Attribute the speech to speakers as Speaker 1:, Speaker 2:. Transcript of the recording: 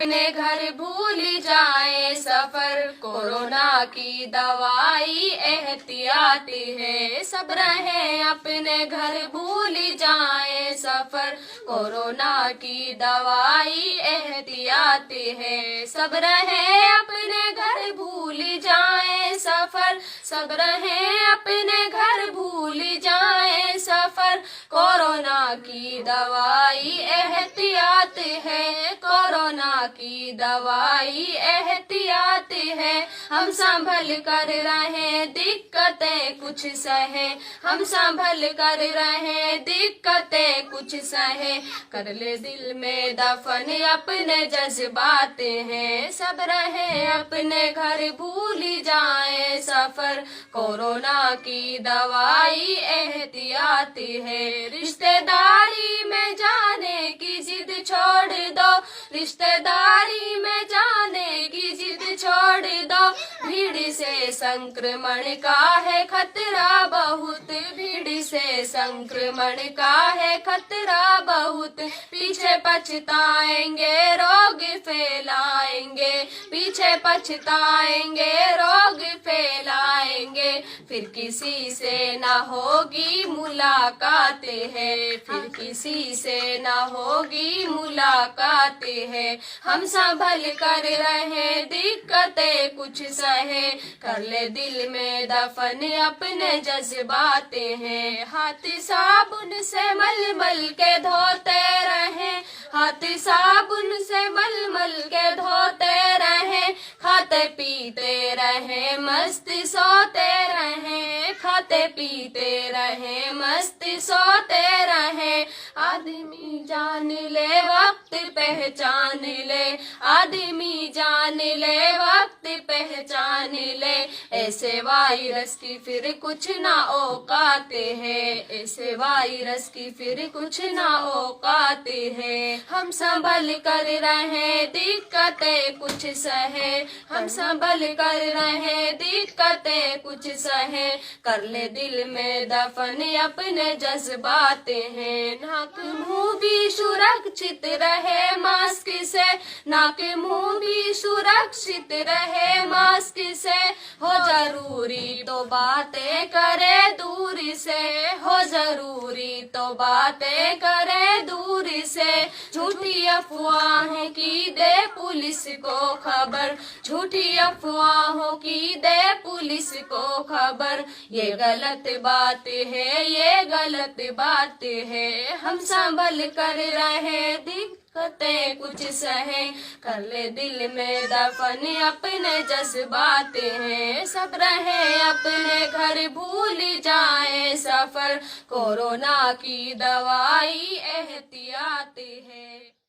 Speaker 1: अपने घर भूल जाए सफर, कोरोना की दवाई एहतियात है। सब रहें अपने घर भूल जाए सफर, कोरोना की दवाई एहतियात है। सब रहें अपने घर भूल जाए सफर, सब रहें अपने घर भूल जाए सफर, कोरोना की दवाई एहतियात है। कोरोना की दवाई एहतियात है। हम संभल कर रहे दिक्कतें कुछ सहे, हम संभल कर रहे दिक्कतें कुछ सहे, कर ले दिल में दफन अपने जज्बात हैं। सब रहे अपने घर भूल जाए सफर, कोरोना की दवाई एहतियात है। रिश्तेदारी में जाने की जिद छोड़ दो, रिश्तेदारी में जाने की जिद छोड़ दो, भीड़ से संक्रमण का है खतरा बहुत, भीड़ से संक्रमण का है खतरा बहुत। पीछे पछताएंगे रोग फैलाएंगे, पीछे पछताएंगे रोग फैलाएंगे, फिर किसी से ना होगी मुलाकात है, फिर किसी से ना होगी मुलाकात है। हम संभल कर रहे दिक्कतें कुछ सहे, कर ले दिल में दफन अपने जज्बात हैं। हाथ साबुन से मल मल के धोते रहे, हाथ साबुन से मल मल के धोते रहे, खाते पीते रहे मस्त सोते रहे, खाते पीते रहे मस्त सोते रहे। आदमी जान ले वक्त पहचान ले, आदमी जान ले वक्त पहचान ले, ऐसे वायरस की फिर कुछ ना औकात है, ऐसे वायरस की फिर कुछ ना औकात है। हम संभल कर रहे दिक्कतें कुछ सहे, हम संभल कर रहे दिक्कतें कुछ सहे, कर ले दिल में दफन अपने जज्बात हैं। नाक मुंह भी सुरक्षित रहे मास्क से, नाक मुंह भी सुरक्षित रहे मास्क से, हो जरूरी तो बातें करे दूर से, हो जरूरी तो बातें करे दूर से। झूठी अफवाहें की दे पुलिस को खबर, झूठी अफवाहों की दे पुलिस को खबर, ये गलत बात है, ये गलत बात है। हम संभल कर रहे दिक्कतें कुछ सहे, कर ले दिल में दफन अपने जज्बात हैं। सब रहे अपने घर भूल जाए सफर, कोरोना की दवाई एहतियात है।